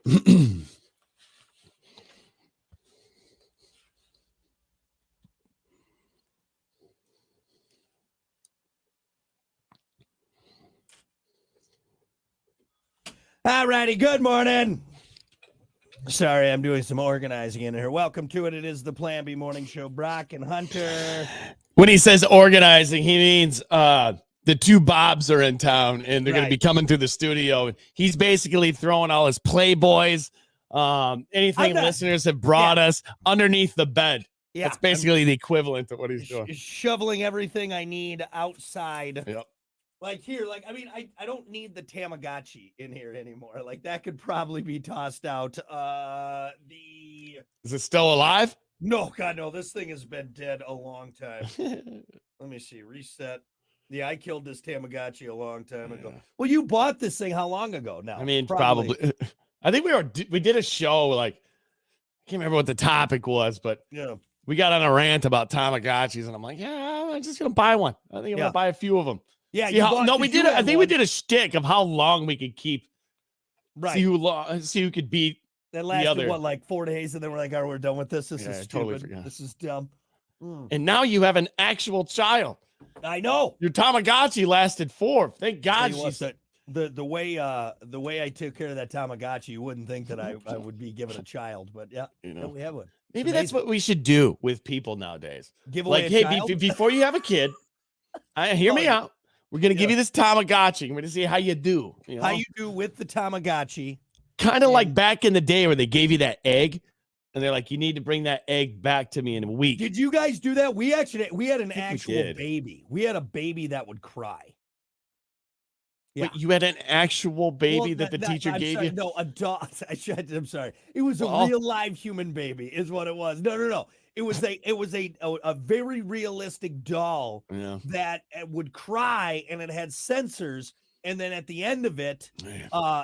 All righty, good morning. Sorry, I'm doing some organizing in here. Welcome to it. It is the Plan B Morning Show. Brock and Hunter. When he says organizing, he means the two Bobs are in town and they're going to be coming through the studio. He's basically throwing all his Playboys, anything listeners have brought us underneath the bed. Yeah, that's basically the equivalent of what he's doing. Shoveling everything I need outside. Yep. Like here, like, I mean, I don't need the Tamagotchi in here anymore. Like that could probably be tossed out. Is it still alive? No, God, no. This thing has been dead a long time. Let me see. Reset. Yeah, I killed this Tamagotchi a long time ago. Well, you bought this thing how long ago now? I mean, probably. I think we did a show, like, I can't remember what the topic was, but yeah, we got on a rant about Tamagotchis, and I'm like, yeah, I'm just going to buy one. I think I'm going to buy a few of them. Yeah, we did. I think we did a shtick of how long we could keep. Right. See who could beat. That lasted like 4 days, and then we're like, "Oh, we're done with this. This is stupid. Totally forgot. This is dumb." And now you have an actual child. I know. Your Tamagotchi lasted 4. Thank God. The way I took care of that Tamagotchi, you wouldn't think that I would be given a child, but yeah, we have one. Maybe that's what we should do with people nowadays. Give away a child? Before you have a kid, hear me out. We're going to give you this Tamagotchi. We're going to see how you do. How you do with the Tamagotchi. Kind of like back in the day where they gave you that egg. And they're like, you need to bring that egg back to me in a week. Did you guys do that? We had an actual baby. We had a baby that would cry. Yeah. Wait, you had an actual baby that the teacher gave you? No, a dog. I'm sorry. It was a real live human baby is what it was. No. It was a very realistic doll that would cry, and it had sensors. And then at the end of it,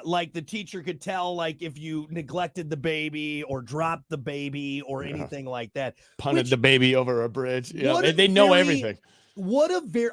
like the teacher could tell, like if you neglected the baby or dropped the baby or anything like that. Punted the baby over a bridge. Yeah, they know everything.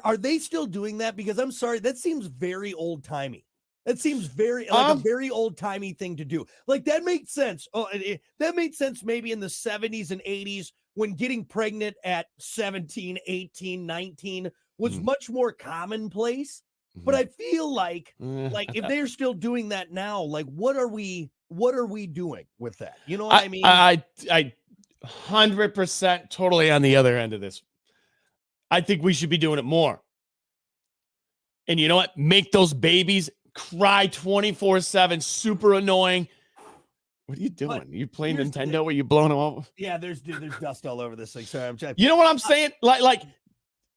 Are they still doing that? Because I'm sorry, that seems very old timey. That seems very like a very old timey thing to do. Like that makes sense. That made sense maybe in the 70s and 80s when getting pregnant at 17, 18, 19 was much more commonplace. But I feel like if they're still doing that now, like what are we doing with that? You know what I mean? I 100% totally on the other end of this. I think we should be doing it more. And you know what? Make those babies cry 24/7, super annoying. What are you doing? Are you playing Nintendo? Are you blowing them up? Yeah, there's dust all over this thing. Sorry, I'm trying. You know what I'm saying?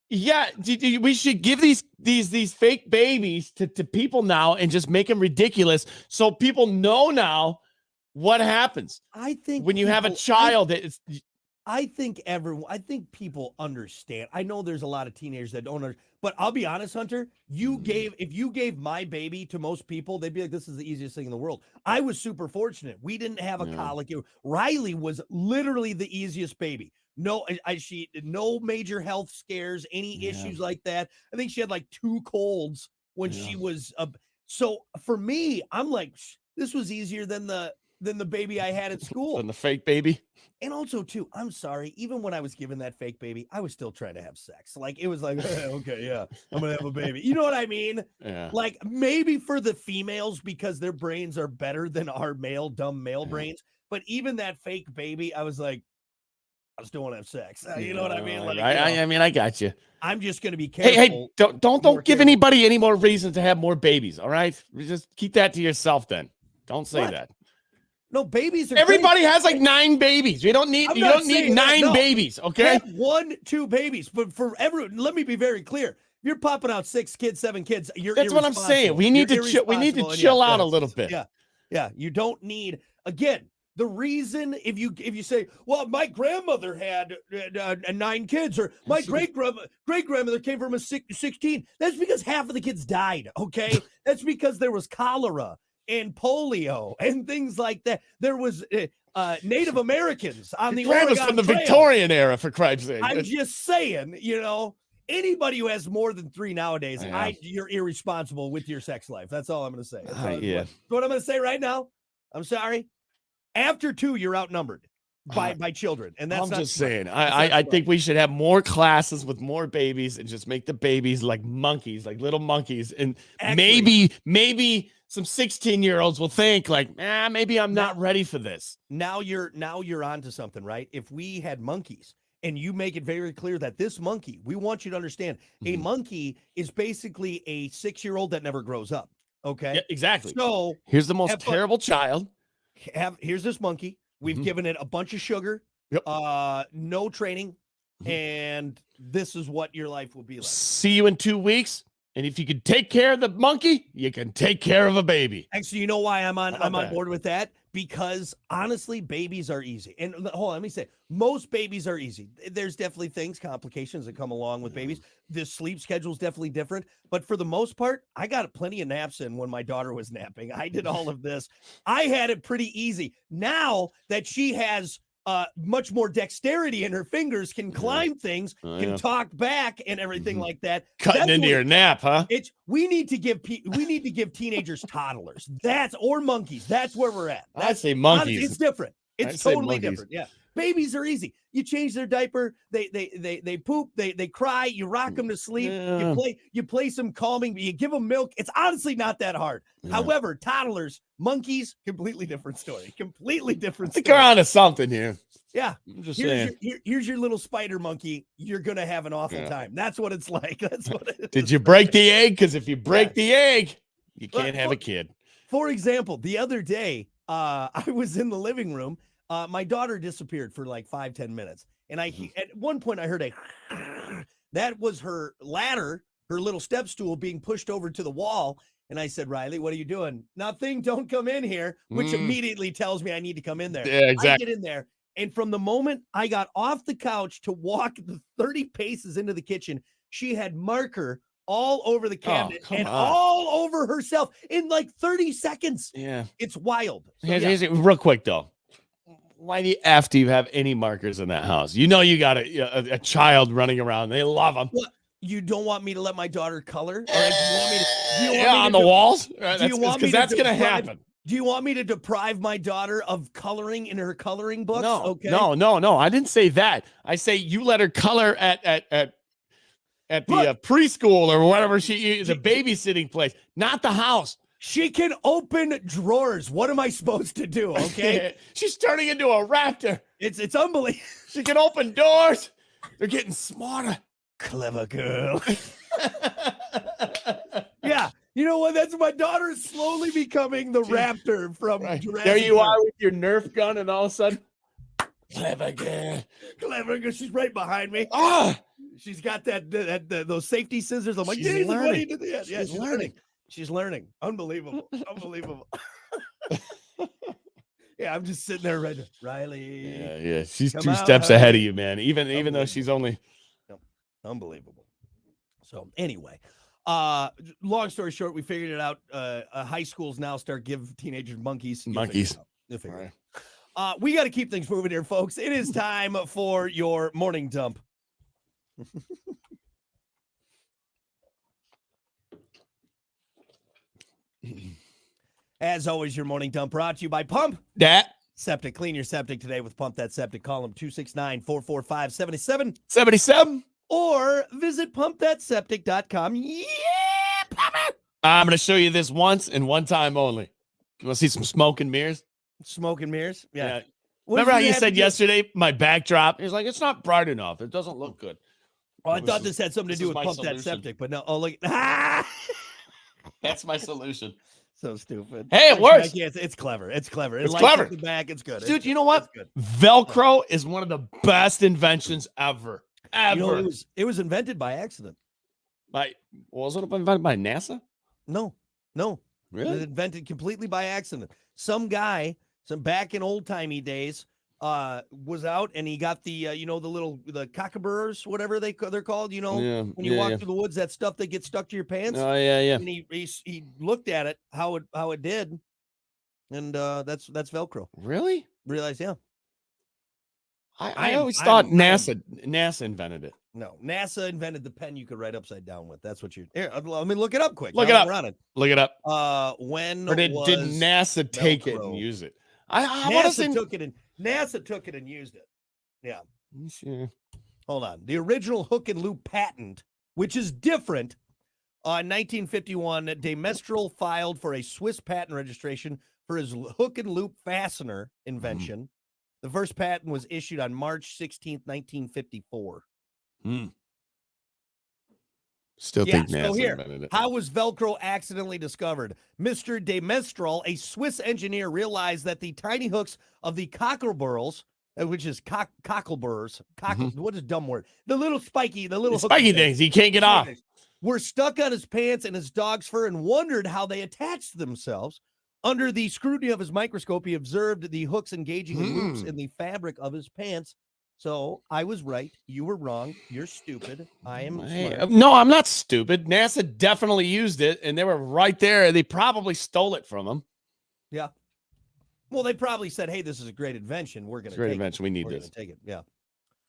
Yeah, we should give these fake babies to people now and just make them ridiculous so people know now what happens. I think when you have a child, I think people understand. I know there's a lot of teenagers that don't understand, but I'll be honest, Hunter, if you gave my baby to most people, they'd be like, this is the easiest thing in the world. I was super fortunate. We didn't have a colic. Riley was literally the easiest baby. No, she no major health scares, any issues like that. I think she had like 2 colds when she was so for me, I'm like, this was easier than the baby I had at school. Than the fake baby. And also too, I'm sorry, even when I was given that fake baby, I was still trying to have sex. Like it was like, okay, yeah, I'm gonna have a baby. You know what I mean? Yeah. Like maybe for the females because their brains are better than our dumb male brains. But even that fake baby, I was like, I still want to have sex. You know what I mean? Like, I mean, I got you. I'm just going to be careful. Hey, don't give anybody any more reason to have more babies. All right, just keep that to yourself. Then don't say that. No, babies are. Everybody has like 9 babies. You don't need 9 babies. Okay, have 1, 2 babies, but for everyone, let me be very clear. If you're popping out 6 kids, 7 kids, that's what I'm saying. We need to chill. We need to chill out a little bit. Yeah. You don't need again. The reason, if you say, well, my grandmother had 9 kids, or my great grandmother came from a 16, that's because half of the kids died. Okay, that's because there was cholera and polio and things like that. There was Native Americans on the Oregon from the Trail. Victorian era, for Christ's sake. I'm just saying, anybody who has more than 3 nowadays, you're irresponsible with your sex life. That's all I'm going to say. Yeah. What I'm going to say right now. I'm sorry. After 2, you're outnumbered by children, and that's I'm not just smart. saying. I think we should have more classes with more babies and just make the babies like monkeys, like little monkeys, and Actually, maybe some 16-year-olds will think like, maybe I'm not ready for this. Now you're onto something, right? If we had monkeys and you make it very clear that this monkey, we want you to understand, a monkey is basically a 6-year-old that never grows up. Okay. Yeah, exactly. So here's the most terrible child. Here's this monkey. We've given it a bunch of sugar, no training, and this is what your life will be like. See you in 2 weeks. And if you can take care of the monkey, you can take care of a baby. Actually, you know why I'm on board with that? Because honestly, babies are easy. And hold on, let me say, most babies are easy. There's definitely complications that come along with babies. The sleep schedule is definitely different. But for the most part, I got plenty of naps in when my daughter was napping. I did all of this. I had it pretty easy. Now that she has much more dexterity in her fingers, can climb things, can talk back and everything like that. Cutting into your nap, huh? We need to give teenagers toddlers. Or monkeys. That's where we're at. I'd say monkeys. It's different. It's totally different. Yeah. Babies are easy. You change their diaper, they poop, they cry, you rock them to sleep, you play some calming, you give them milk. It's honestly not that hard. However, toddlers, monkeys, completely different story. Completely different story. I think you're onto something here. Yeah. I'm just saying. Here's your little spider monkey. You're gonna have an awful time. That's what it's like. That's what it is. Did you break the egg? Because if you break the egg, you can't have a kid. For example, the other day, I was in the living room. My daughter disappeared for like 5-10 minutes. And at one point I heard that was her ladder, her little step stool being pushed over to the wall. And I said, Riley, what are you doing? Nothing. Don't come in here, which immediately tells me I need to come in there. Yeah, exactly. I get in there. And from the moment I got off the couch to walk the 30 paces into the kitchen, she had marker all over the cabinet and all over herself in like 30 seconds. Yeah. It's wild. So, real quick, though. Why the F do you have any markers in that house? You know you got a child running around. They love them. Well, you don't want me to let my daughter color? Or do you want me to, on the walls? Do you want me to that's going to happen. Do you want me to deprive my daughter of coloring in her coloring books? No, okay. No. I didn't say that. I say you let her color at the preschool or whatever she is, a babysitting place, not the house. She can open drawers. What am I supposed to do? Okay. She's turning into a raptor. It's unbelievable. She can open doors. They're getting smarter. Clever girl. Yeah. You know what? That's my daughter is slowly becoming the raptor from Jurassic There you Park. are with your Nerf gun, and all of a sudden, clever girl. Clever girl. She's right behind me. She's got those safety scissors. I'm like, she's learning. Yeah, she's learning. She's learning. Unbelievable. Unbelievable. Yeah, I'm just sitting there right now. Riley. Yeah. She's 2 steps ahead of you, man. Even though she's only unbelievable. So anyway, long story short, we figured it out. High schools now start give teenagers monkeys. You'll figure it out. We got to keep things moving here, folks. It is time for your morning dump. As always, your morning dump brought to you by Pump That Septic. Clean your septic today with Pump That Septic. Call them 269-445-7777 or visit pumpthatseptic.com. Yeah, pump it. I'm going to show you this once and one time only. You want to see some smoke and mirrors? Smoke and mirrors? Yeah. Remember how you said yesterday, my backdrop? He's like, it's not bright enough. It doesn't look good. Oh, I thought this had something to do with Pump That Septic, but no. Oh, look. That's my solution. So stupid. Hey, it works. It's clever. It's clever. It's clever. The back. It's good. Dude, you know what? Velcro is one of the best inventions ever. You know, it was invented by accident. Was it invented by NASA? No. Really? It was invented completely by accident. Some guy, back in old timey days, was out and he got the the cockaburrs, whatever they're called, when you walk through the woods, that stuff that gets stuck to your pants. Oh yeah. And he looked at it, how it did, and that's Velcro. Really? Realized, yeah. I always thought NASA invented it. No, NASA invented the pen you could write upside down with. That's what you're. Here, let me look it up quick. Look it up. We're on it. Look it up. When Or did was NASA take Velcro? it and use it? I want to say NASA took it and used it. Yeah. Sure. Hold on. The original hook and loop patent, which is different, in 1951, De Mestral filed for a Swiss patent registration for his hook and loop fastener invention. The first patent was issued on March 16th, 1954. Still think NASA invented it. How was Velcro accidentally discovered? Mr. De Mestral, a Swiss engineer, realized that the tiny hooks of the cockleburs, which is cockleburs, what is a dumb word? The little spiky things he can't get off, were stuck on his pants and his dog's fur, and wondered how they attached themselves. Under the scrutiny of his microscope, he observed the hooks engaging in loops in the fabric of his pants. So I was right. You were wrong. You're stupid. I am smart. No, I'm not stupid. NASA definitely used it, and they were right there. They probably stole it from them. Yeah. Well, they probably said, "Hey, this is a great invention. We're going to take invention. We need this. Take it." Yeah.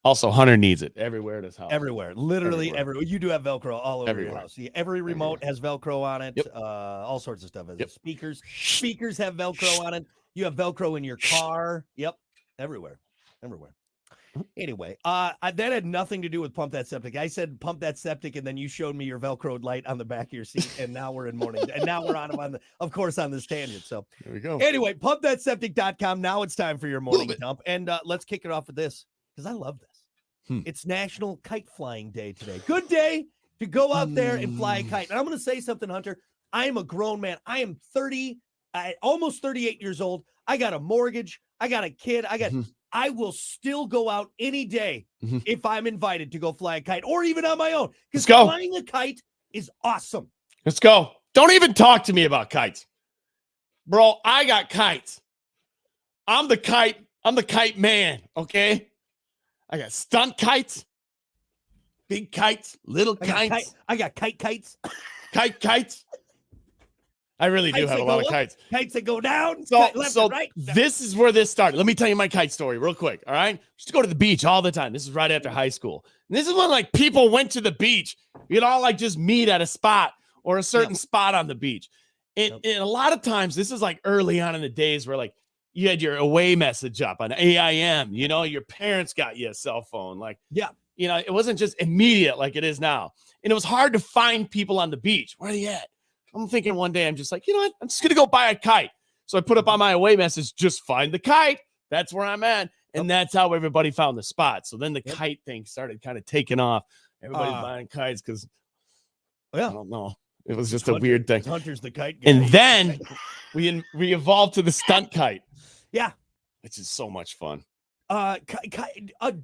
Also, Hunter needs it everywhere at his house. Everywhere, literally everywhere. You do have Velcro all over your house. Every remote has Velcro on it. Yep. All sorts of stuff. Speakers have Velcro on it. You have Velcro in your car. Yep. Everywhere. Anyway, that had nothing to do with Pump That Septic. I said Pump That Septic, and then you showed me your Velcroed light on the back of your seat, and now we're in morning. And now we're on this tangent. So there we go. Anyway, pumpthatseptic.com. Now it's time for your morning dump. And let's kick it off with this, because I love this. It's National Kite Flying Day today. Good day to go out there and fly a kite. And I'm going to say something, Hunter. I am a grown man. I am almost 38 years old. I got a mortgage. I got a kid. I will still go out any day if I'm invited to go fly a kite, or even on my own. Because flying a kite is awesome. Let's go. Don't even talk to me about kites. Bro, I got kites. I'm the kite man, okay? I got stunt kites, big kites, little kites. I got kites. Kites. I really do have a lot of kites. Kites that go down, so left and right. This is where this started. Let me tell you my kite story real quick, all right? Used to go to the beach all the time. This is right after high school. And this is when, like, people went to the beach. You'd all, like, just meet at a spot or a certain spot on the beach. And a lot of times, this is, like, early on in the days where, like, you had your away message up on AIM. You know, your parents got you a cell phone. Like, you know, it wasn't just immediate like it is now. And it was hard to find people on the beach. Where are they at? I'm thinking one day, I'm just like, you know what? I'm just going to go buy a kite. So I put up on my away message, just find the kite. That's where I'm at. And that's how everybody found the spot. So then the kite thing started kind of taking off. Everybody's buying kites because, I don't know. It was just a weird thing. Hunter's the kite guy. And then we evolved to the stunt kite. Yeah. Which is so much fun. A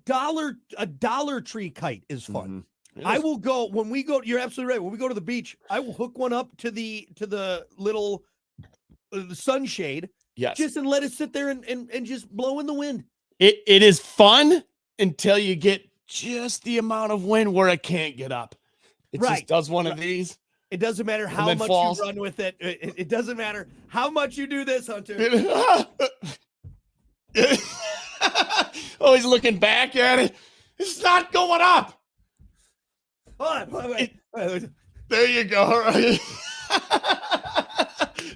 Dollar Tree kite is fun. I will go when we go. You're absolutely right. When we go to the beach, I will hook one up to the little sunshade. Yes. Just and let it sit there and just blow in the wind. It is fun until you get just the amount of wind where it can't get up. It just does one of these. It doesn't matter how much you run with it. It doesn't matter how much you do this, Hunter. Always looking back at it. It's not going up. Hold on, wait. There you go. Right?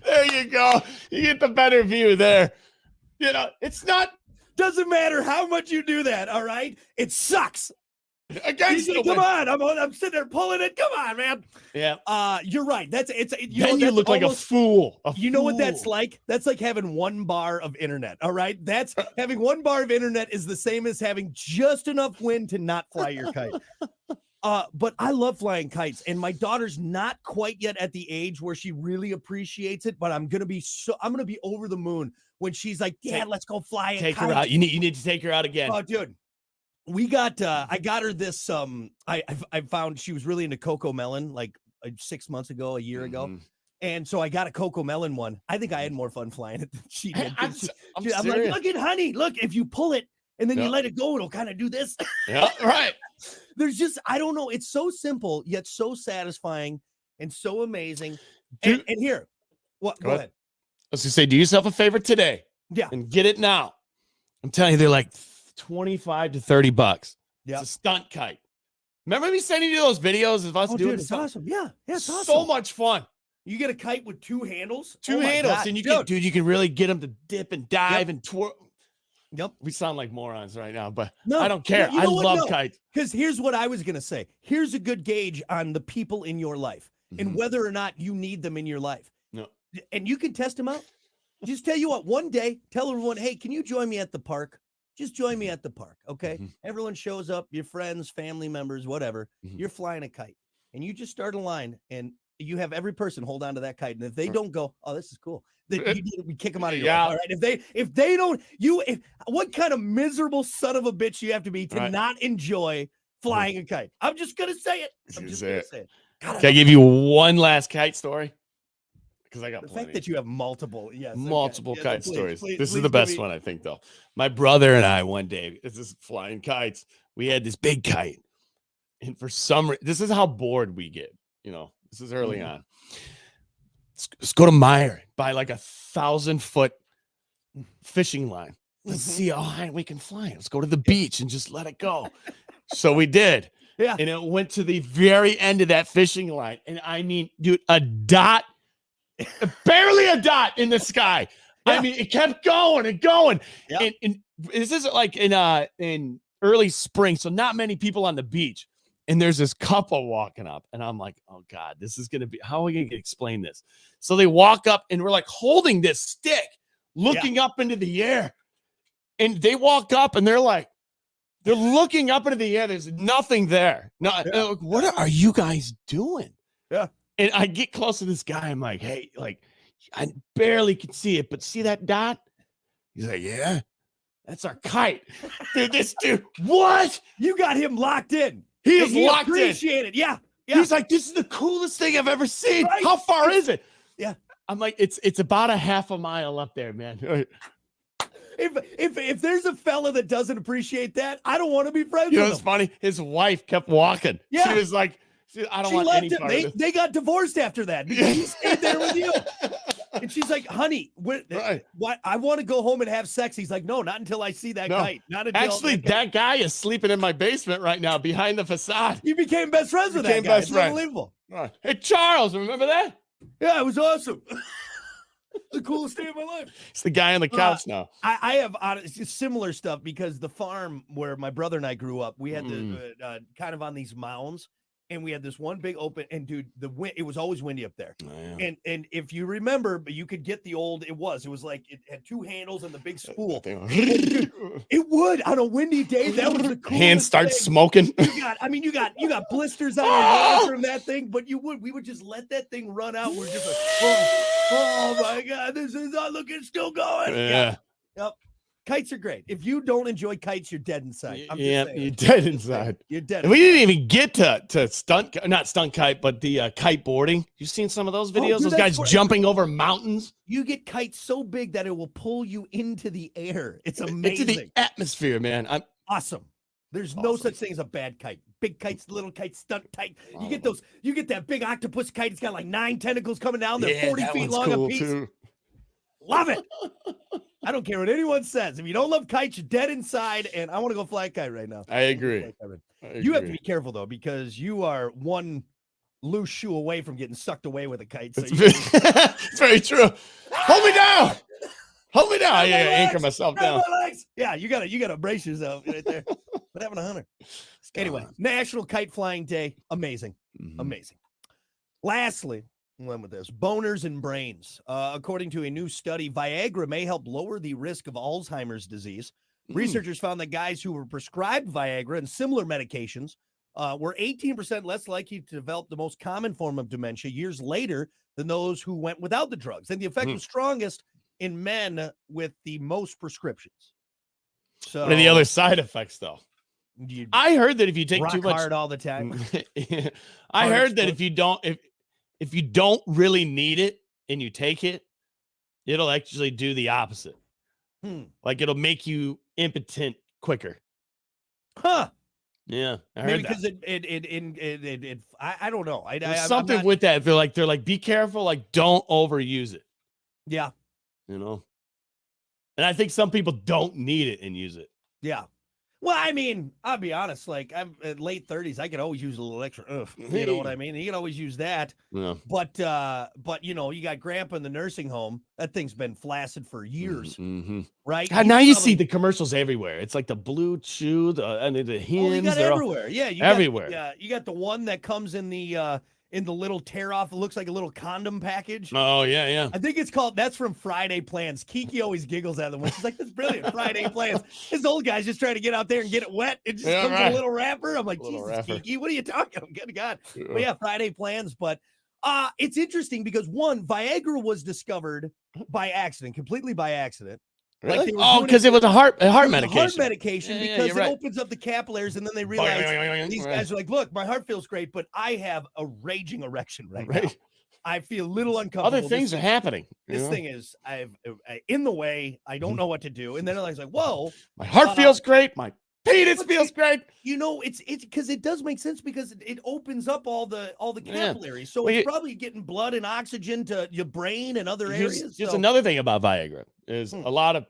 There you go. You get the better view there. You know, doesn't matter how much you do that, all right? It sucks. Come on, I'm sitting there pulling it. Come on, man. Yeah. You're right. You look like a fool. You know what that's like? That's like having 1 bar of internet. All right. That's having 1 bar of internet is the same as having just enough wind to not fly your kite. But I love flying kites, and my daughter's not quite yet at the age where she really appreciates it, but I'm gonna be over the moon when she's like, Dad, let's go fly a kite. Take her out. You need to take her out again. Oh, dude. I got her this, I found she was really into Coco Melon like 6 months ago, a year ago. And so I got a Coco Melon one. I think I had more fun flying it than she did. I'm like, look at honey, look, if you pull it and then you let it go, it'll kind of do this. Yeah, right. There's just, I don't know. It's so simple, yet so satisfying and so amazing. And here, what? Go ahead. I was going to say, do yourself a favor today. Yeah. And get it now. I'm telling you, they're like $25 to $30. Yeah. It's a stunt kite. Remember me sending you those videos of us doing dude, it's awesome. Yeah, it's awesome. So much fun. You get a kite with 2 handles. Two handles, God, and you can really get them to dip and dive and twirl. Yep. We sound like morons right now, but no, I don't care. I love kites. Because here's what I was going to say. Here's a good gauge on the people in your life and whether or not you need them in your life. No. And you can test them out. Just tell you what, one day, tell everyone, hey, can you join me at the park? Just join me at the park, okay? Everyone shows up, your friends, family members, whatever. You're flying a kite, and you just start a line, and you have every person hold on to that kite. And if they don't go, oh, this is cool, then we kick them out of your life. All right. If they don't, what kind of miserable son of a bitch you have to be to not enjoy flying a kite? I'm just gonna say it. I'm just gonna say it. God, can I give you one last kite story? Because I got the plenty. fact that you have multiple kite stories. This is the best one, I think, though. My brother and I one day, this is flying kites. We had this big kite, and for some reason, this is how bored we get. This is early on. Let's go to Meyer, buy like 1,000-foot fishing line. Let's see how high we can fly. Let's go to the beach and just let it go. So we did. Yeah. And it went to the very end of that fishing line. And I mean, dude, a dot, barely a dot in the sky. Yeah. I mean, it kept going and going. Yeah. And this is like in early spring, so not many people on the beach. And there's this couple walking up, and I'm like, oh God, this is going to be, how are we going to explain this? So they walk up, and we're like holding this stick, looking up into the air. And they walk up, and they're looking up into the air. There's nothing there. No, like, what are you guys doing? Yeah. And I get close to this guy. I'm like, hey, like, I barely can see it, but see that dot? He's like, yeah, that's our kite. Dude, this dude, what? You got him locked in. He is locked in. Appreciate it. Yeah. He's like, this is the coolest thing I've ever seen. Right? How far is it? Yeah. I'm like, it's about a half a mile up there, man. If there's a fella that doesn't appreciate that, I don't want to be friends with him. It's funny. His wife kept walking. Yeah. She was like, I don't want any part of this. They got divorced after that because he stayed there with you. And she's like, honey, what? I want to go home and have sex. He's like, no, not until I see that kite. Not until actually, that guy is sleeping in my basement right now behind the facade. You became best friends with that guy. It's unbelievable. Right. Hey, Charles, remember that? Yeah, it was awesome. The coolest day of my life. It's the guy on the couch now. I have similar stuff because the farm where my brother and I grew up, we had the kind of on these mounds. And we had this one big open, and dude, the wind, it was always windy up there. Oh, yeah. And if you remember, but you could get the old, it was like it had 2 handles and the big spool. Dude, it would on a windy day. That was the coolest hands start smoking. You got blisters on your hands from that thing, but we would just let that thing run out. We're just like, oh my God, this is not looking, still going. Yeah. Yep. Kites are great. If you don't enjoy kites, you're dead inside. You're dead inside. You're dead. And we didn't even get to not stunt kite, but the kite boarding. You've seen some of those videos? Those guys jumping over mountains. You get kites so big that it will pull you into the air. It's amazing. Into the atmosphere, man. Awesome. There's no such thing as a bad kite. Big kites, little kites, stunt kite. You get those. You get that big octopus kite. It's got like 9 tentacles coming down. They're 40 feet long a piece. Too. Love it. I don't care what anyone says. If you don't love kites, you're dead inside. And I want to go fly a kite right now. I agree. You have to be careful, though, because you are one loose shoe away from getting sucked away with a kite. So it's very true. Hold me down. Hold me down. I gotta anchor myself down. Yeah, you gotta brace yourself right there. But having a hunter. Anyway, National Kite Flying Day. Amazing. Amazing. Lastly, went with this. Boners and brains. According to a new study, Viagra may help lower the risk of Alzheimer's disease. Researchers found that guys who were prescribed Viagra and similar medications were 18% less likely to develop the most common form of dementia years later than those who went without the drugs. And the effect was strongest in men with the most prescriptions. So, what are the other side effects, though? I heard that if you take too much hard all the time. I heard that if you don't really need it and you take it, it'll actually do the opposite. Like it'll make you impotent quicker. Huh. Yeah. Maybe because it I don't know. There's something with that. They're like, be careful. Like, don't overuse it. Yeah. You know? And I think some people don't need it and use it. Yeah. Well, I mean, I'll be honest. Like I'm at late 30s, I could always use a little extra. You know what I mean? You can always use that. Yeah. But you know, you got Grandpa in the nursing home. That thing's been flaccid for years, Mm-hmm. right? God, now you see the commercials everywhere. It's like the blue chew, and the hymns. Oh, you got everywhere. Yeah, you everywhere. Yeah, you got the one that comes in the little tear off. It looks like a little condom package. Oh yeah. I think it's called. That's from Friday Plans. Kiki always giggles at them when she's like, "That's brilliant." Friday Plans. This old guy's just trying to get out there and get it wet. It just comes in a little wrapper. I'm like, Jesus, Kiki, what are you talking about? Good God. But yeah, Friday Plans. But it's interesting because one, Viagra was discovered by accident, completely by accident. Really? Like because it was a heart medication. Heart medication because it opens up the capillaries, and then they realize these guys are like, "Look, my heart feels great, but I have a raging erection right now. I feel a little uncomfortable. Other things are happening. This thing is in the way. I don't know what to do." And then I was like, "Whoa, my heart feels great. My penis feels great." You know, it's because it does make sense because it opens up all the capillaries. So it's probably getting blood and oxygen to your brain and other areas. Just another thing about Viagra is not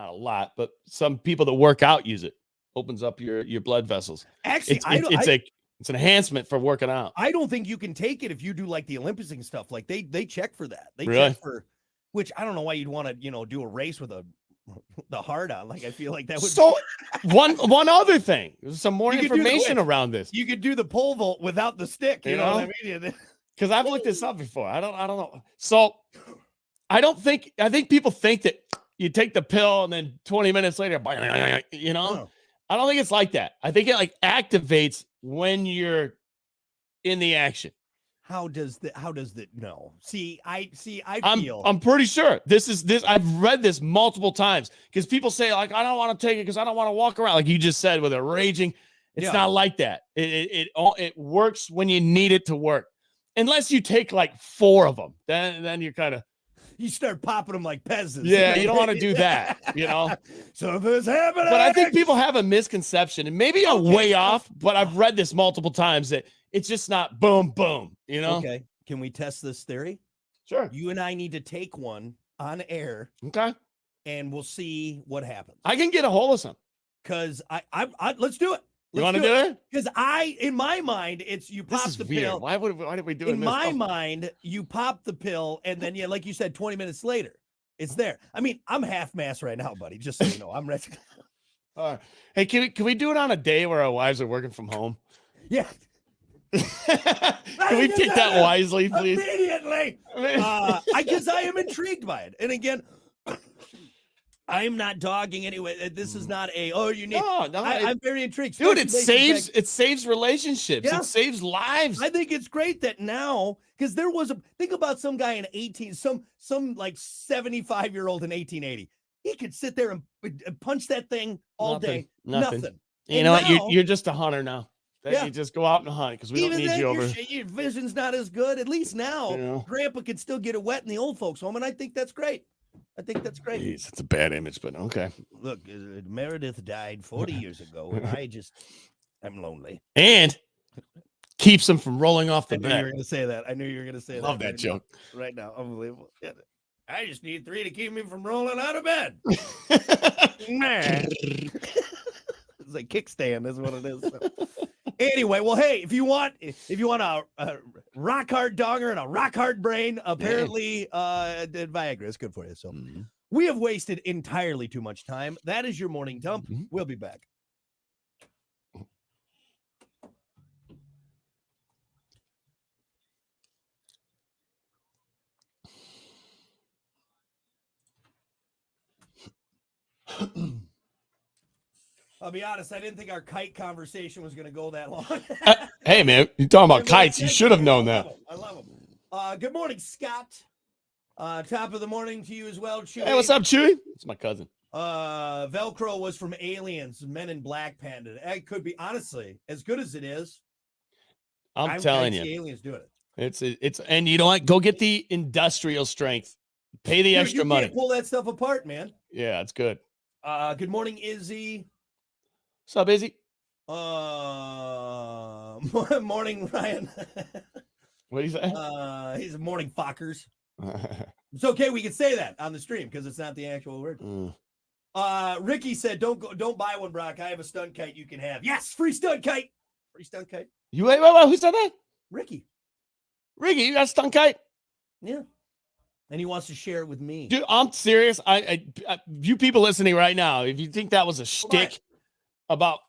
a lot, but some people that work out use it. Opens up your blood vessels. Actually, it's an enhancement for working out. I don't think you can take it if you do like the Olympics and stuff. Like they check for that. They really? Check for, which I don't know why you'd want to do a race with the heart on. Like I feel like that would. So one other thing. There's some more information around this. You could do the pole vault without the stick. You know what I mean? Because I've looked this up before. I don't know. So I think people think that you take the pill and then 20 minutes later, I don't think it's like that. I think it like activates when you're in the action. How does that no? I feel I'm pretty sure this. I've read this multiple times because people say like, I don't want to take it because I don't want to walk around. Like you just said with a raging. It's not like that. It works when you need it to work. Unless you take like 4 of them, then you're kind of. You start popping them like peasants. Yeah, you don't want to do that, Something's happening. But I think people have a misconception, and maybe I'm way off, but I've read this multiple times that it's just not boom, boom, Okay. Can we test this theory? Sure. You and I need to take one on air. Okay. And we'll see what happens. I can get a hold of some. Because I let's do it. You want to do it? Because in my mind, it's you pop the pill. Why did we do it? In my mind, you pop the pill, and then like you said, 20 minutes later, it's there. I mean, I'm half mast right now, buddy. Just so you know, I'm ready. All right. Hey, can we do it on a day where our wives are working from home? Yeah. Can we take that wisely, please? Immediately. Because I am intrigued by it, and again. I am not dogging anyway. This is not you need. No, I'm very intrigued. Dude, it saves relationships. Yeah. It saves lives. I think it's great that now, because there was think about some guy in some like 75-year-old in 1880. He could sit there and punch that thing all day. Nothing. You know what? You're just a hunter now. You just go out and hunt because we don't need you over. Your vision's not as good. At least now, Grandpa can still get it wet in the old folks' home, and I think that's great. Jeez, it's a bad image, but okay. Look, Meredith died 40 years ago, and I'm lonely. And keeps them from rolling off the bed. I knew you were going to say that. I knew you were going to say that. Love that joke. Right now, unbelievable. Yeah. I just need 3 to keep me from rolling out of bed. It's like kickstand is what it is. So. Anyway, well, hey, if you want a rock hard donger and a rock hard brain, apparently Viagra is good for you. So we have wasted entirely too much time. That is your morning dump. We'll be back. I'll be honest, I didn't think our kite conversation was going to go that long. Hey, man, you're talking about kites. You should have known that. I love them. Good morning, Scott. Top of the morning to you as well, Chewy. Hey, what's up, Chewy? It's my cousin. Velcro was from Aliens, Men in Black Panda. It could be, honestly, as good as it is. I'm telling you. Aliens doing it. It's and you know what? Go get the industrial strength. Pay the extra money. Pull that stuff apart, man. Yeah, it's good. Good morning, Izzy. What's up, Izzy? Morning, Ryan. What do you say? He's a morning fuckers. It's okay. We can say that on the stream because it's not the actual word. Ricky said, don't buy one, Brock. I have a stunt kite you can have. Yes, free stunt kite. Free stunt kite. Wait, who said that? Ricky, you got a stunt kite? Yeah. And he wants to share it with me. Dude, I'm serious. I you people listening right now, if you think that was a shtick about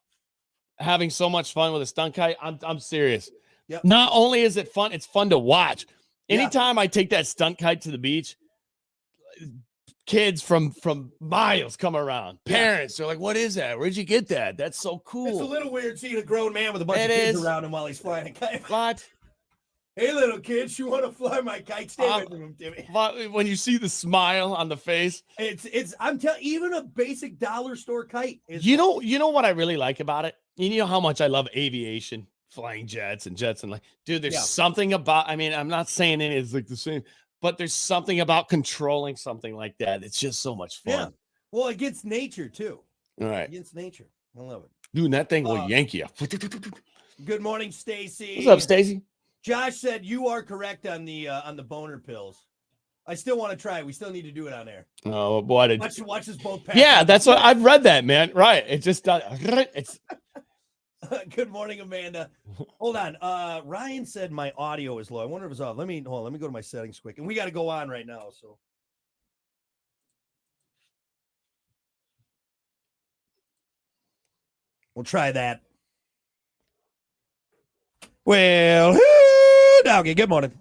having so much fun with a stunt kite, I'm serious. Yep. Not only is it fun, it's fun to watch. Anytime I take that stunt kite to the beach, kids from miles come around. Parents, they're like, "What is that? Where'd you get that? That's so cool." It's a little weird seeing a grown man with a bunch of kids around him while he's flying a kite. What? Hey, little kids, you want to fly my kite? Stay away from him, Timmy. When you see the smile on the face, I'm telling even a basic dollar store kite is. You know what I really like about it? You know how much I love aviation, flying jets and like, dude, there's something about, I mean, I'm not saying it is like the same, but there's something about controlling something like that. It's just so much fun. Yeah. Well, it gets nature too. All right. Against nature. I love it. Dude, that thing will yank you. Good morning, Stacy. What's up, Stacy? Josh said you are correct on the boner pills. I still want to try. We still need to do it on air. Oh boy! Watch us both. Yeah, that's what I've read. That man, right? It just it's. Good morning, Amanda. Hold on. Ryan said my audio is low. I wonder if it's off. Let me go to my settings quick, and we got to go on right now. So. We'll try that. Well, okay, good morning.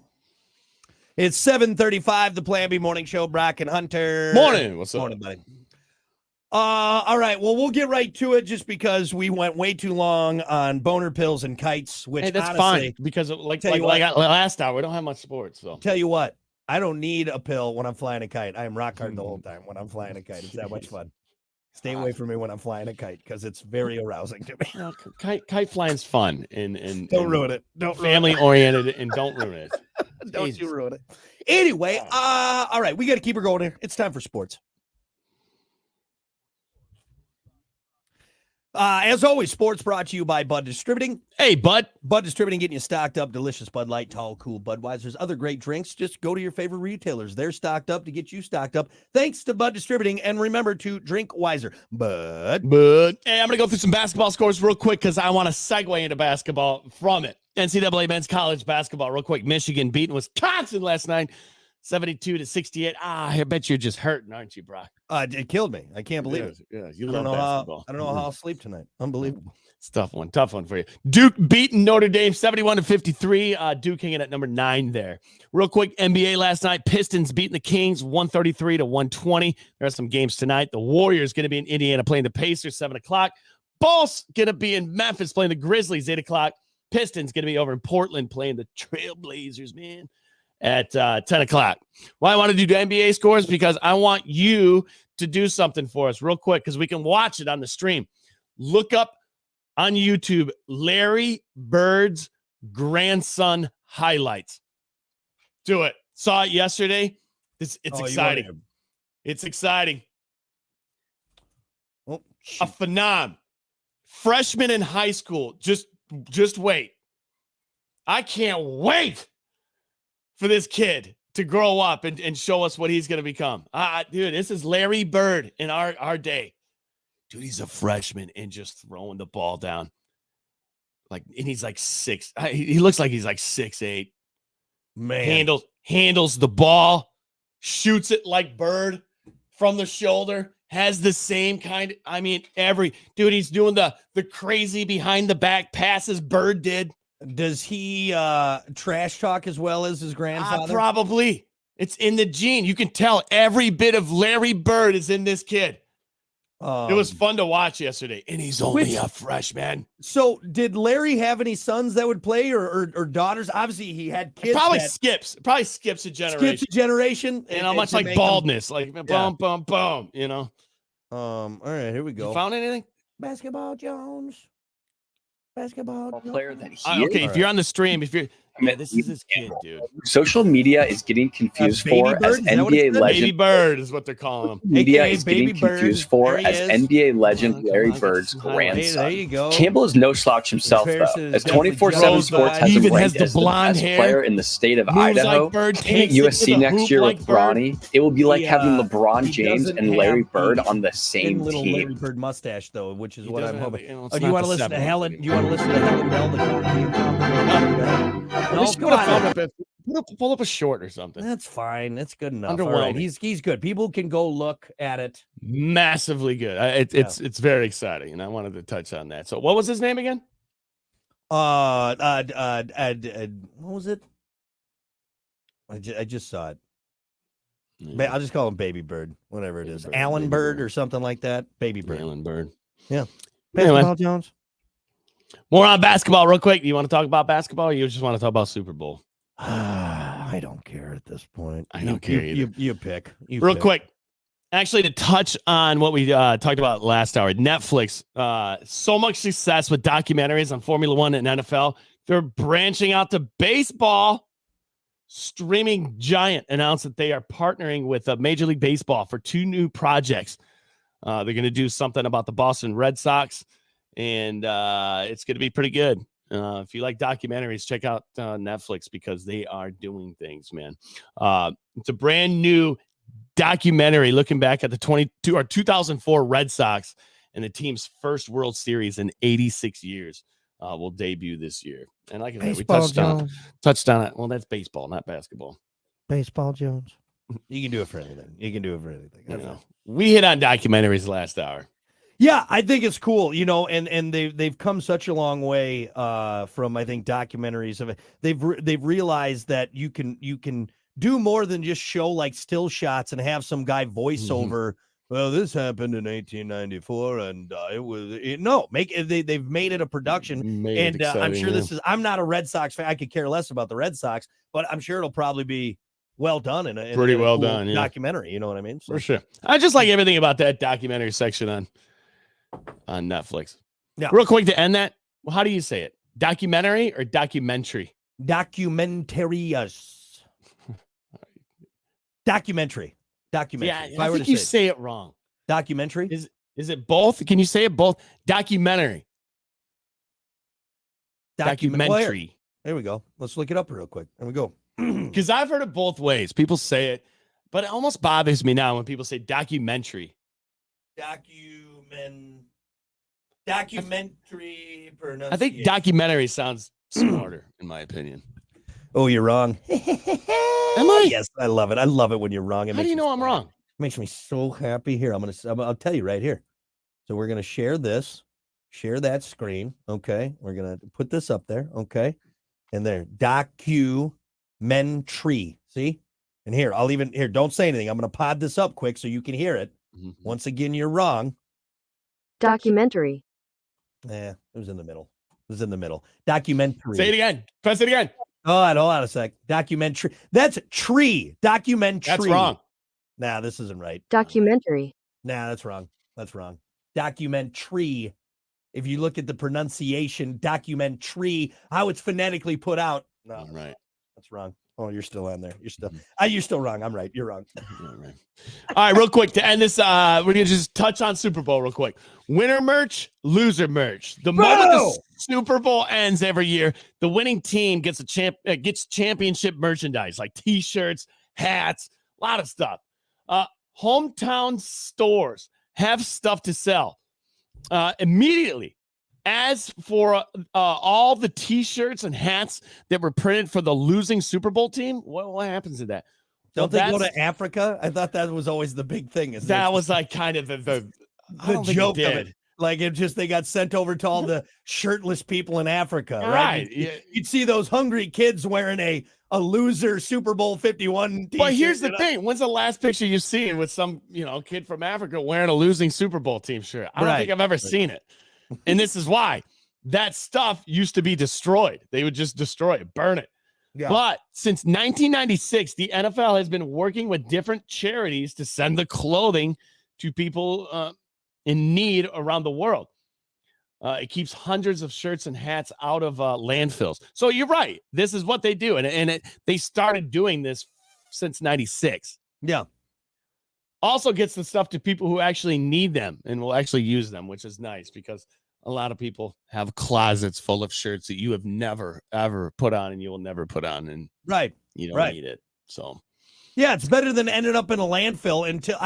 It's 7:35, the Plan B Morning Show, Brock and Hunter. Morning. What's up? Morning, buddy. All right, well, we'll get right to it just because we went way too long on boner pills and kites, which that's honestly, fine because like last hour, we don't have much sports. So tell you what, I don't need a pill when I'm flying a kite. I am rock hard the whole time when I'm flying a kite. It's that much fun. Stay away from me when I'm flying a kite because it's very arousing to me. No, kite flying's fun and don't ruin it. Don't family oriented and don't ruin it. Don't you ruin it. Anyway, all right, we got to keep her going here. It's time for sports. As always, sports brought to you by Bud Distributing. Hey, Bud. Bud Distributing, getting you stocked up. Delicious Bud Light, tall, cool Budweiser's, other great drinks. Just go to your favorite retailers. They're stocked up to get you stocked up. Thanks to Bud Distributing. And remember to drink wiser. Bud. Hey, I'm going to go through some basketball scores real quick because I want to segue into basketball from it. NCAA men's college basketball real quick. Michigan beating Wisconsin last night. 72-68. I bet you're just hurting, aren't you, Brock? It killed me. I can't believe it. Yeah, I don't know how I'll sleep tonight. Unbelievable. It's tough one for you. Duke beating Notre Dame 71-53. Duke hanging at number 9 there. Real quick, NBA last night. Pistons beating the Kings 133-120. There are some games tonight. The Warriors going to be in Indiana playing the Pacers 7:00. Bulls going to be in Memphis playing the Grizzlies 8:00. Pistons going to be over in Portland playing the Trailblazers, man, at 10:00. Why I want to do the NBA scores? Because I want you to do something for us real quick because we can watch it on the stream. Look up on YouTube Larry Bird's grandson highlights. Do it. Saw it yesterday. It's exciting. It's exciting. Oh, a phenom. Freshman in high school. Just wait. I can't wait for this kid to grow up and show us what he's going to become. Dude, this is Larry Bird in our day. Dude, he's a freshman and just throwing the ball down. And he's like 6. He looks like he's like 6'8". Man. Handles the ball, shoots it like Bird from the shoulder, has the same kind of, dude, he's doing the crazy behind the back passes Bird did. Does he trash talk as well as his grandfather? Probably. It's in the gene. You can tell every bit of Larry Bird is in this kid. It was fun to watch yesterday, and he's only a freshman. So did Larry have any sons that would play or daughters? Obviously, he had kids. Probably skips a generation. Skips a generation. Much like baldness. Boom, boom, All right, here we go. You found anything? Basketball Jones. Basketball Jones. Player that he okay, if you're on the stream, Yeah, this is his kid, dude. Social media is getting confused for as NBA legend. Baby Bird is what they're calling him. Media is getting confused for as NBA legend Larry Bird's grandson. There you go. Campbell is no slouch himself, though. As 24/7 Sports has him ranked as the best player in the state of Idaho. Playing at USC next year with Bronny, it will be like having LeBron James and Larry Bird on the same little team. Larry Bird mustache, though, which is what I'm hoping. Do you want to listen to Helen? Do you want to listen to Helen Bell? Pull up a short or something. That's fine. That's good enough. Underwhelming. All right. He's good. People can go look at it. Massively good. It's very exciting, and I wanted to touch on that. So, what was his name again? What was it? I just saw it. Yeah. I'll just call him Baby Bird, whatever it is. Alan Bird or something like that. Baby Bird. Alan Bird. Yeah. Basketball Jones. More on basketball real quick. Do you want to talk about basketball or you just want to talk about Super Bowl? I don't care at this point. I don't care either. You pick. Real quick. Actually, to touch on what we talked about last hour, Netflix, so much success with documentaries on Formula One and NFL. They're branching out to baseball. Streaming giant announced that they are partnering with Major League Baseball for 2 new projects. They're going to do something about the Boston Red Sox, and it's going to be pretty good. If you like documentaries, check out Netflix because they are doing things, man. It's a brand new documentary looking back at the 2004 Red Sox and the team's first World Series in 86 years. Will debut this year. And like I said, we touched on it. Well, that's baseball, not basketball. Baseball Jones. You can do it for anything. We hit on documentaries last hour. Yeah, I think it's cool, and they've come such a long way from, I think, documentaries of it. They've realized that you can do more than just show like still shots and have some guy voiceover. Well, this happened in 1894, and they've made it a production, and I'm sure I'm not a Red Sox fan. I could care less about the Red Sox, but I'm sure it'll probably be well done in a cool done documentary. You know what I mean? So. For sure. I just like everything about that documentary section on Netflix. Yeah. Real quick to end that, well, how do you say it? Documentary or documentary? Documentarius. Documentary. Yeah, I think you say it wrong. Documentary? Is it both? Can you say it both? Documentary. Documentary. There we go. Let's look it up real quick. There we go. Because I've heard it both ways. People say it, but it almost bothers me now when people say documentary. Documentary pronunciation. I think documentary sounds smarter, in my opinion. Oh, you're wrong. Am I? Yes, I love it. I love it when you're wrong. How do you know I'm wrong? It makes me so happy. Here, I'll tell you right here. So we're gonna share that screen. Okay, we're gonna put this up there. Okay, and there, documentary. See, and here, don't say anything. I'm gonna pod this up quick so you can hear it. Mm-hmm. Once again, you're wrong. Documentary. Yeah, it was in the middle. Documentary. Say it again. Press it again. Hold on a sec. Documentary. That's tree. Documentary. That's wrong. Nah, this isn't right. Documentary. Nah, that's wrong. Documentary. If you look at the pronunciation, documentary, how it's phonetically put out. No, right. That's wrong. Oh, you're still on there. You're still wrong. I'm right. You're wrong. Right. All right, real quick to end this. We're gonna just touch on Super Bowl real quick. Winner merch, loser merch. The moment the Super Bowl ends every year, the winning team gets gets championship merchandise like T-shirts, hats, a lot of stuff. Hometown stores have stuff to sell immediately. As for all the T-shirts and hats that were printed for the losing Super Bowl team, what happens to that? Don't they go to Africa? I thought that was always the big thing. That was like kind of the joke of it. Like they got sent over to all the shirtless people in Africa, right? You'd see those hungry kids wearing a loser Super Bowl 51 t-shirt. But here's the thing. When's the last picture you've seen with some, kid from Africa wearing a losing Super Bowl team shirt? I don't think I've ever seen it. And this is why that stuff used to be destroyed. They would just destroy it, burn it. Yeah. But since 1996, the NFL has been working with different charities to send the clothing to people in need around the world. It keeps hundreds of shirts and hats out of landfills. So you're right. This is what they do. And they started doing this since 96. Yeah. Also gets the stuff to people who actually need them and will actually use them, which is nice because a lot of people have closets full of shirts that you have never, ever put on and you will never put on. And you don't need it. So, yeah, it's better than ending up in a landfill until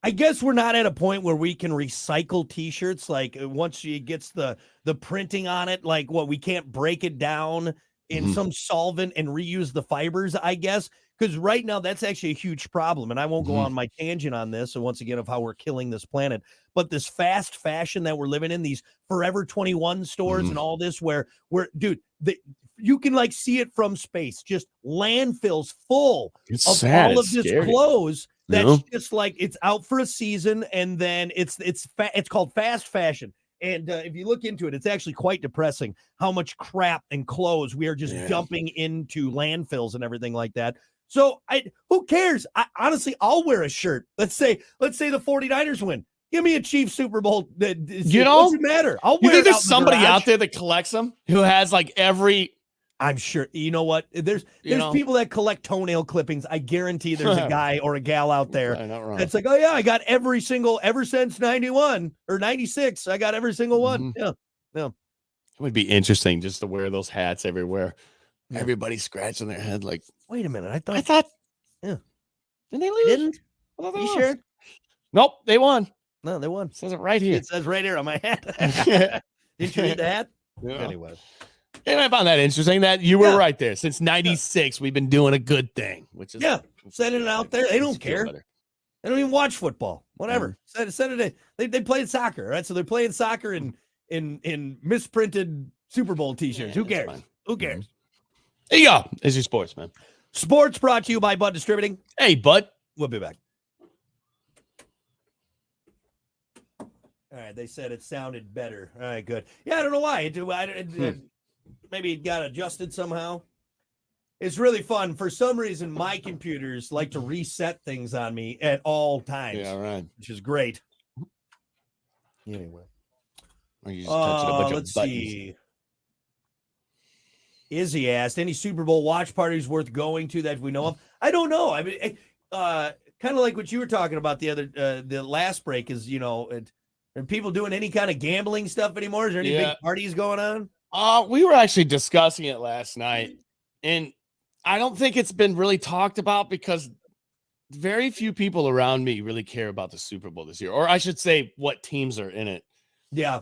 I guess we're not at a point where we can recycle T-shirts. Like once it gets the printing on it, like we can't break it down in some solvent and reuse the fibers, I guess. Because right now that's actually a huge problem. And I won't go on my tangent on this. So once again, of how we're killing this planet, but this fast fashion that we're living in, these Forever 21 stores and all this dude, you can like see it from space, just landfills full of all of this clothes. That's just like it's out for a season, and then it's called fast fashion. And if you look into it, it's actually quite depressing how much crap and clothes we are just dumping into landfills and everything like that. So who cares? Honestly, I'll wear a shirt. Let's say the 49ers win. Give me a Chiefs Super Bowl. Doesn't matter. I'll wear it. You think there's somebody out there that collects them who has like every? I'm sure. You know what? There's people that collect toenail clippings. I guarantee there's a guy or a gal out there that's like, oh yeah, I got every single ever since 91 or 96. I got every single one. Yeah. It would be interesting just to wear those hats everywhere. Everybody scratching their head like, wait a minute. I thought, yeah. Didn't they lose? Didn't? You sure? Nope, they won. No, they won. It says it right here. It says right here on my hat. Didn't you read the hat? Yeah. Anyway. And I found that interesting that you were right there. Since 96, we've been doing a good thing, which is sending it out there. They don't care. They don't even watch football. Whatever. Send it. They played soccer, right? So they're playing soccer in misprinted Super Bowl T-shirts. Who cares? Who cares? There you go. It's your sports, man. Sports brought to you by Bud Distributing. Hey, Bud. We'll be back. All right. They said it sounded better. All right, good. Yeah, I don't know why. Maybe it got adjusted somehow. It's really fun. For some reason, my computers like to reset things on me at all times. Yeah, right. Which is great. Anyway. Or you just touched a bunch of buttons. See. Izzy asked, any Super Bowl watch parties worth going to that we know of? I don't know. I mean, kind of like what you were talking about the last break is, are people doing any kind of gambling stuff anymore? Is there any big parties going on? We were actually discussing it last night, and I don't think it's been really talked about because very few people around me really care about the Super Bowl this year, or I should say what teams are in it. Yeah.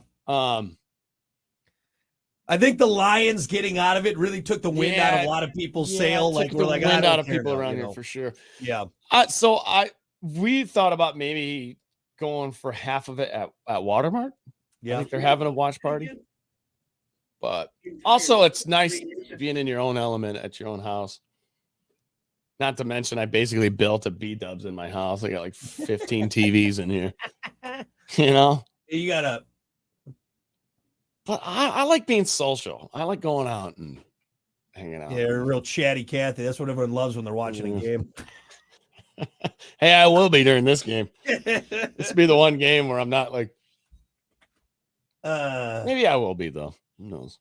I think the Lions getting out of it really took the wind out of a lot of people's sail. Like we're like, wind out of people around here for sure. Yeah. So we thought about maybe going for half of it at Watermark. Yeah. I think they're having a watch party. But also it's nice being in your own element at your own house. Not to mention I basically built a B-dubs in my house. I got like 15 TVs in here. You gotta. But I like being social. I like going out and hanging out. Yeah, a real chatty Cathy. That's what everyone loves when they're watching a game. Hey, I will be during this game. This will be the one game where I'm not like. Maybe I will be though. Who knows?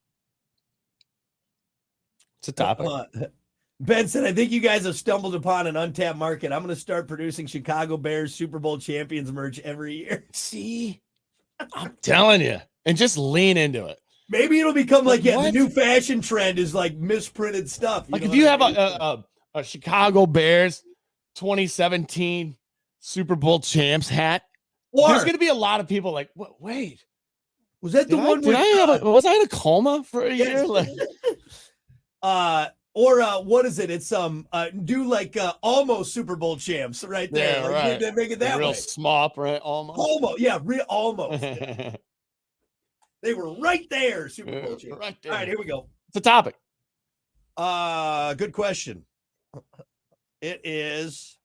It's a topic. Ben said, I think you guys have stumbled upon an untapped market. I'm going to start producing Chicago Bears Super Bowl champions merch every year. See, I'm telling you. And just lean into it. Maybe it'll become like the new fashion trend is like misprinted stuff. Like if you have a Chicago Bears 2017 Super Bowl champs hat, there's going to be a lot of people like, wait, was that the one? Was I in a coma for a year? Like, or what is it? It's do like almost Super Bowl champs right there. Yeah, like, right. They make it that real way. Small print, almost. Almost, yeah, almost. Yeah. They were right there, Super Bowl champs. Right there. All right, here we go. It's a topic. Good question. It is.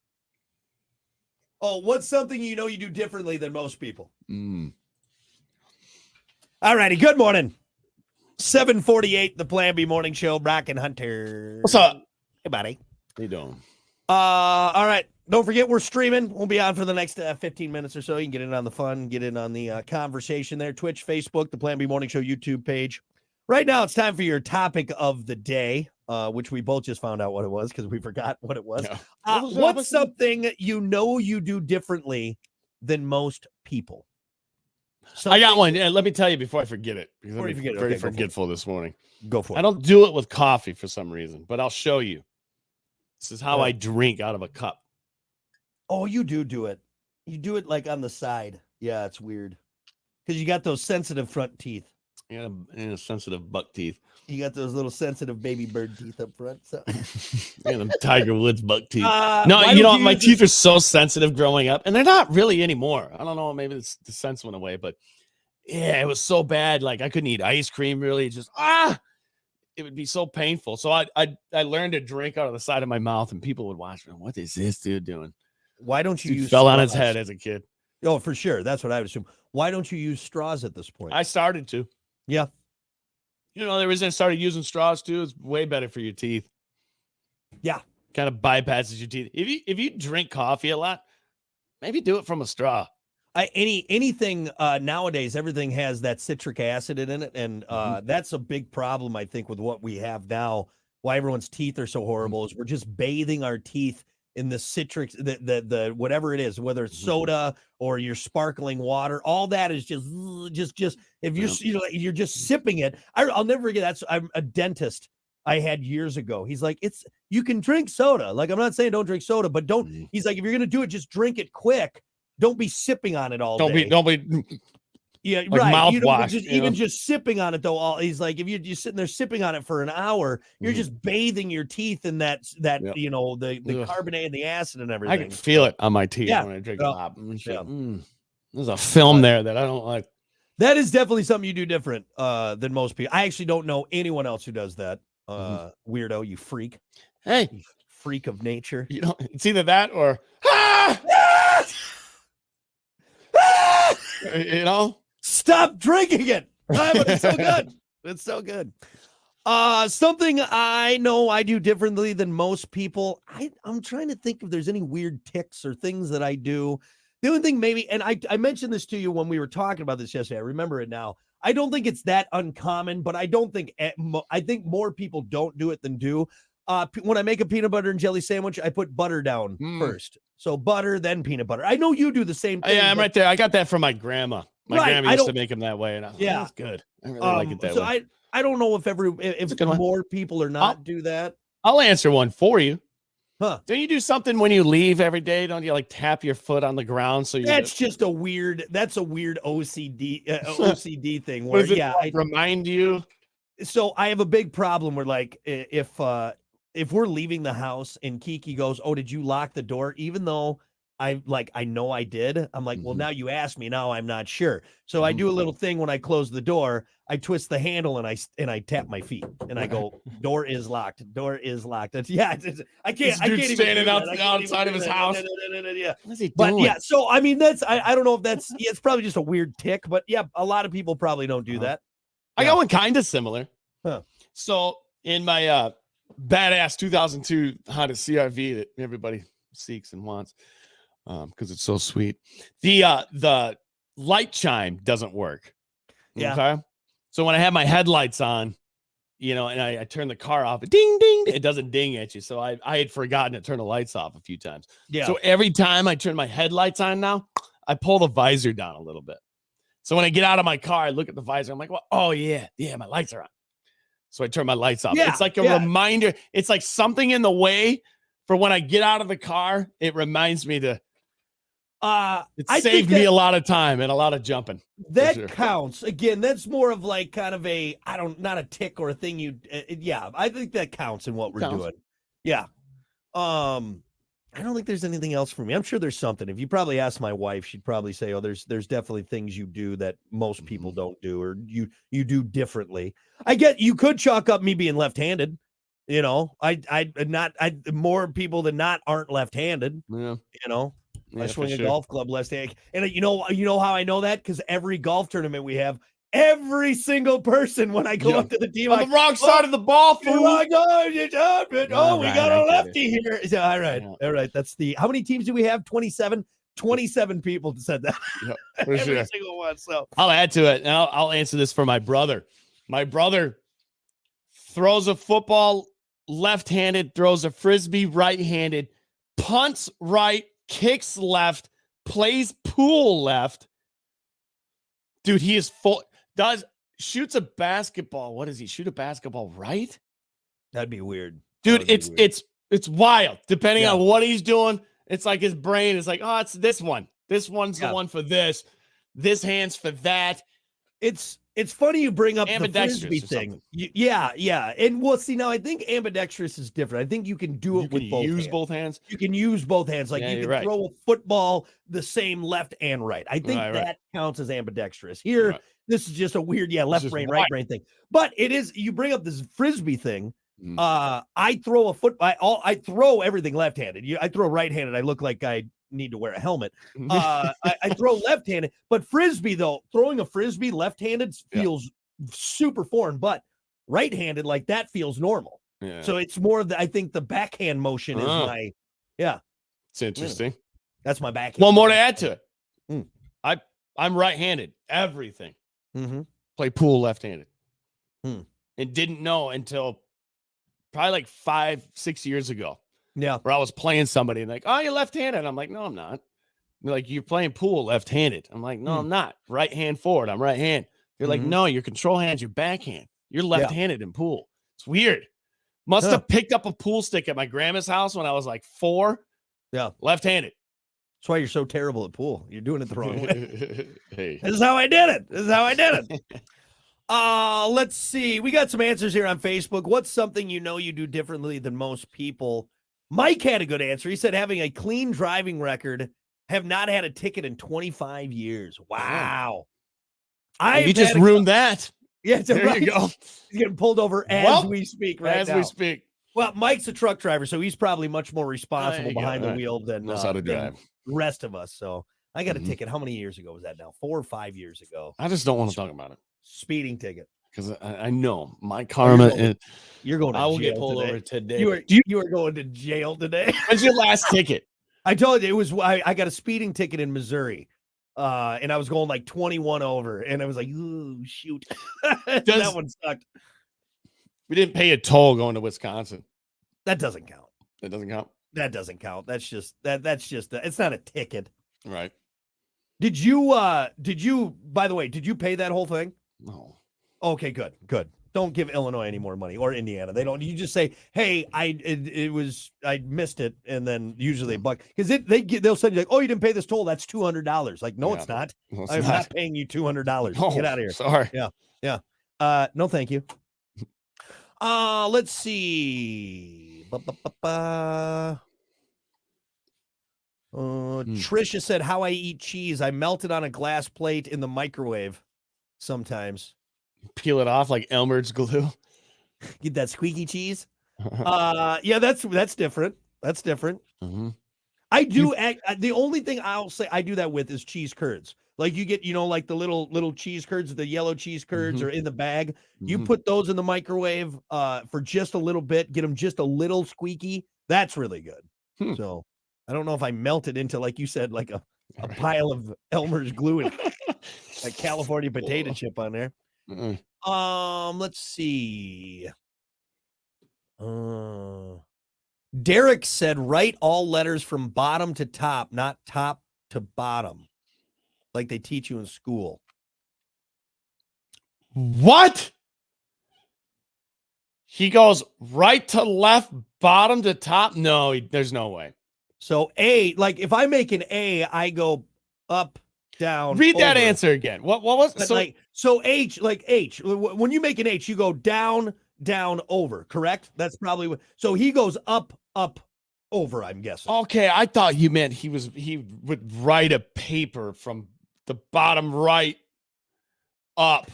Oh, what's something you do differently than most people? All righty. Good morning. 7:48, the Plan B Morning Show. Brock and Hunter. What's up? Hey, buddy. How you doing? All right. Don't forget, we're streaming. We'll be on for the next 15 minutes or so. You can get in on the fun, get in on the conversation there. Twitch, Facebook, the Plan B Morning Show YouTube page. Right now, it's time for your topic of the day, which we both just found out what it was because we forgot what it was. Yeah. What's something you do differently than most people? I got one. Yeah, let me tell you before I forget it, because I'm very forgetful this morning. Go for it. I don't do it with coffee for some reason, but I'll show you. This is how I drink out of a cup. Oh, you do it. You do it like on the side. Yeah, it's weird. Because you got those sensitive front teeth. Yeah, and sensitive buck teeth. You got those little sensitive baby bird teeth up front. So. And them Tiger Woods buck teeth. No, my teeth are so sensitive growing up, and they're not really anymore. I don't know, maybe the sense went away, but yeah, it was so bad. Like I couldn't eat ice cream really. Just it would be so painful. So I learned to drink out of the side of my mouth, and people would watch me. What is this dude doing? Why don't you use fell straws on his head as a kid? Oh, for sure. That's what I would assume. Why don't you use straws at this point? I started to. Yeah. You know, the reason I started using straws too is way better for your teeth. Yeah. Kind of bypasses your teeth. If you drink coffee a lot, maybe do it from a straw. Anything nowadays, everything has that citric acid in it, and that's a big problem, I think, with what we have now. Why everyone's teeth are so horrible is we're just bathing our teeth in the citric, the whatever it is, whether it's soda or your sparkling water, all that is just if you're you're just sipping it. I'll never forget. I'm a dentist I had years ago. He's like, you can drink soda. Like, I'm not saying don't drink soda, but don't. He's like, if you're gonna do it, just drink it quick. Don't be sipping on it all day. Don't be. Yeah, like right. Mouthwash. Just sipping on it though. He's like, if you're sitting there sipping on it for an hour, you're just bathing your teeth in that the carbonate and the acid and everything. I can feel it on my teeth when I drink a lot. There's a film there that I don't like. That is definitely something you do different than most people. I actually don't know anyone else who does that. Weirdo, you freak. Hey, you freak of nature. You know, it's either that or you know. Stop drinking it. It's so good. It's so good. Something I know I do differently than most people. I'm trying to think if there's any weird tics or things that I do. The only thing maybe, and I mentioned this to you when we were talking about this yesterday. I remember it now. I don't think it's that uncommon, but I think more people don't do it than do. When I make a peanut butter and jelly sandwich, I put butter down first. So butter, then peanut butter. I know you do the same thing. Yeah, I'm right there. I got that from my grandma. My grandma used to make them that way, and that's good. I really like it that way. I don't know if more people or not do that. I'll answer one for you. Huh? Don't you do something when you leave every day? Don't you like tap your foot on the ground? That's a weird OCD thing. Where I remind you. So I have a big problem where like if we're leaving the house and Kiki goes, "Oh, did you lock the door?" Even though I know I did. I'm like, well, now you asked me. Now I'm not sure. So I do a little thing when I close the door. I twist the handle and I tap my feet and I go, "Door is locked. Door is locked." That's I can't even standing outside of his house. Yeah. What's he doing? But yeah, so I mean that's I don't know if that's it's probably just a weird tick, but yeah, a lot of people probably don't do that. I got one kind of similar. Huh. So in my badass 2002 Honda CRV that everybody seeks and wants. Because it's so sweet. The light chime doesn't work. Yeah. Okay. So when I have my headlights on, and I turn the car off, ding ding, it doesn't ding at you. So I had forgotten to turn the lights off a few times. Yeah. So every time I turn my headlights on now, I pull the visor down a little bit. So when I get out of my car, I look at the visor. I'm like, well, oh yeah, my lights are on. So I turn my lights off. Yeah, it's like a reminder. It's like something in the way for when I get out of the car. It reminds me to. It saved me a lot of time and a lot of jumping. That counts. Again, that's more of like kind of not a tick or a thing I think that counts in what we're doing. Yeah. I don't think there's anything else for me. I'm sure there's something. If you probably ask my wife, she'd probably say, "Oh, there's definitely things you do that most people don't do or you do differently." I get you could chalk up me being left-handed. More people than not aren't left-handed. Yeah. I swing a golf club left-handed. And you know how I know that? Because every golf tournament we have, every single person when I go up to the team. On the wrong side of the ball, fool. We got a lefty here. All right. That's how many teams do we have? 27? 27 people said that. Yep, every single one. So I'll add to it. And I'll answer this for my brother. My brother throws a football left-handed, throws a frisbee right-handed, punts right, kicks left, plays pool left. Dude, he is shoots a basketball. What does he shoot a basketball right? That'd be weird. Dude, it's wild. Depending on what he's doing, it's like his brain is like, oh, it's this one. This one's the one for this. This hand's for that. It's funny you bring up the frisbee thing. Yeah. And well, see, now I think ambidextrous is different. I think you can do it with both hands. Both hands. You can use both hands. Like you can throw a football the same left and right. I think that counts as ambidextrous. Here, this is just a weird, left brain, right brain thing. But it is, you bring up this frisbee thing. I throw I throw everything left-handed. I throw right-handed. I look like I need to wear a helmet. I throw left-handed, but frisbee though, throwing a frisbee left-handed feels super foreign, but right-handed like that feels normal. Yeah. So it's more of I think the backhand motion is my It's interesting. That's my backhand. One more to add to it. I'm right-handed. Everything. Play pool left-handed. And didn't know until probably like 5-6 years ago. Yeah. Where I was playing somebody and like, oh, you're left-handed. I'm like, no, I'm not. They're like, you're playing pool left-handed. I'm like, no, I'm not. Right hand forward. I'm right hand. They're like, no, your control hand's your backhand. You're left-handed in pool. It's weird. Must have picked up a pool stick at my grandma's house when I was like 4. Yeah. Left-handed. That's why you're so terrible at pool. You're doing it the wrong way. Hey. This is how I did it. Let's see. We got some answers here on Facebook. What's something you do differently than most people? Mike had a good answer. He said having a clean driving record, have not had a ticket in 25 years. Wow. You just ruined that. Yeah, there you go. He's getting pulled over as we speak right now. As we speak. Well, Mike's a truck driver, so he's probably much more responsible behind the wheel than knows how to drive. The rest of us. So I got a ticket. How many years ago was that now? 4 or 5 years ago. I just don't want to talk about it. Speeding ticket. Because I know my karma. You're going to jail. I will get pulled over today. You are going to jail today. When's your last ticket? I told you it was. I got a speeding ticket in Missouri, and I was going like 21 over, and I was like, "Ooh, shoot!" That one sucked. We didn't pay a toll going to Wisconsin. That doesn't count. That doesn't count. That doesn't count. That's just it's not a ticket. Right. Did you? By the way, did you pay that whole thing? No. Okay, good. Don't give Illinois any more money or Indiana. They don't. You just say, "Hey, I missed it," and then usually $1 because they'll send you like, "Oh, you didn't pay this toll. That's $200." Like, no, it's not. No, I'm not paying you $200. Oh, get out of here. Sorry. Yeah. No, thank you. Let's see. Trisha said, "How I eat cheese. I melt it on a glass plate in the microwave sometimes. Peel it off like Elmer's glue. Get that squeaky cheese." Yeah, that's different. That's different. I do. The only thing I'll say I do that with is cheese curds. Like you get, like the little cheese curds, the yellow cheese curds are in the bag. You put those in the microwave for just a little bit, get them just a little squeaky. That's really good. So I don't know if I melt it into, like you said, like a pile of Elmer's glue and like California potato chip on there. Let's see. Derek said, write all letters from bottom to top, not top to bottom, like they teach you in school. What? He goes right to left, bottom to top? No, there's no way. So A, like if I make an A, I go up, down. Read that answer again. What was so H, like H, when you make an H, you go down, down, over, correct? That's probably what. So he goes up, over, I'm guessing. Okay, I thought you meant he would write a paper from the bottom right up.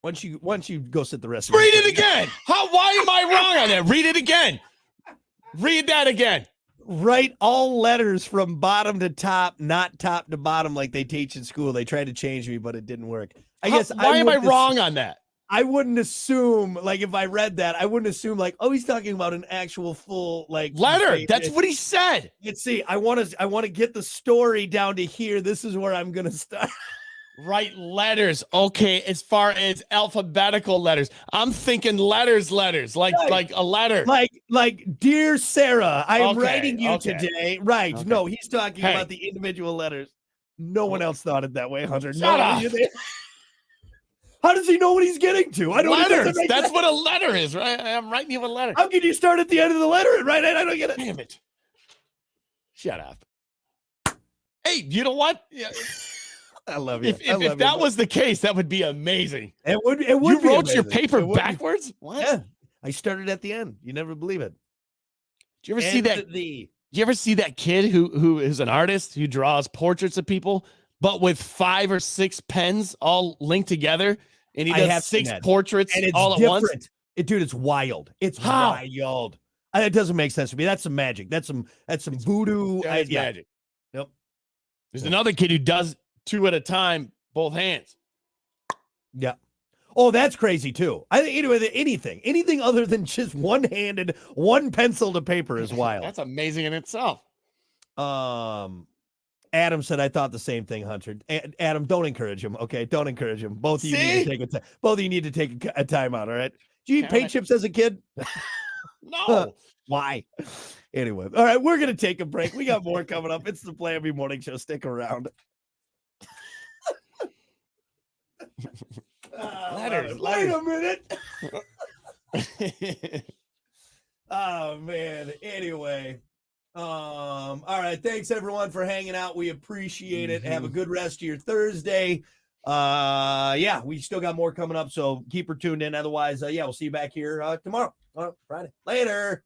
Once you go sit the rest. Read it again. Why am I wrong on that? Read it again. Read that again. Write all letters from bottom to top, not top to bottom like they teach in school. They tried to change me, but it didn't work. guess why am I wrong on that? I wouldn't assume, like, if I read that, I wouldn't assume, like, oh, he's talking about an actual full, like, letter. That's what he said. Let's see. I want to get the story down to here. This is where I'm gonna start. Write letters. Okay, as far as alphabetical letters, I'm thinking letters, like a letter. Like, dear Sarah, I am writing you today. Right. Okay. No, he's talking about the individual letters. No one else thought it that way, Hunter. Shut up. How does he know what he's getting to? I don't letters. That's what a letter is, right? I'm writing you a letter. How can you start at the end of the letter and write it? I don't get it. Damn it. Shut up. Hey, you know what? Yeah. I love you. If that was the case, that would be amazing. It would. You wrote your paper backwards? What? Yeah. I started at the end. You never believe it. Did you ever see that? Did you ever see that kid who is an artist who draws portraits of people, but with 5 or 6 pens all linked together, and he does 6 portraits and it's all at different. once? Dude, it's wild. It's wild. It doesn't make sense to me. That's some magic. That's some voodoo. Magic. Yep. There's another kid who does 2 at a time, both hands. Yeah. Oh, that's crazy too. I think anything other than just one-handed, one pencil to paper is wild. That's amazing in itself. Adam said, I thought the same thing, Hunter. Adam, don't encourage him. Okay. Don't encourage him. Both of you need to take a time out. All right. Did you eat paint chips as a kid? No. Why? Anyway. All right. We're going to take a break. We got more coming up. It's the Play Every Morning Show. Stick around. Letters. Wait a minute. Oh man. Anyway. All right. Thanks everyone for hanging out. We appreciate it. Have a good rest of your Thursday. Yeah, we still got more coming up, so keep her tuned in. Otherwise, we'll see you back here tomorrow. Friday. Later.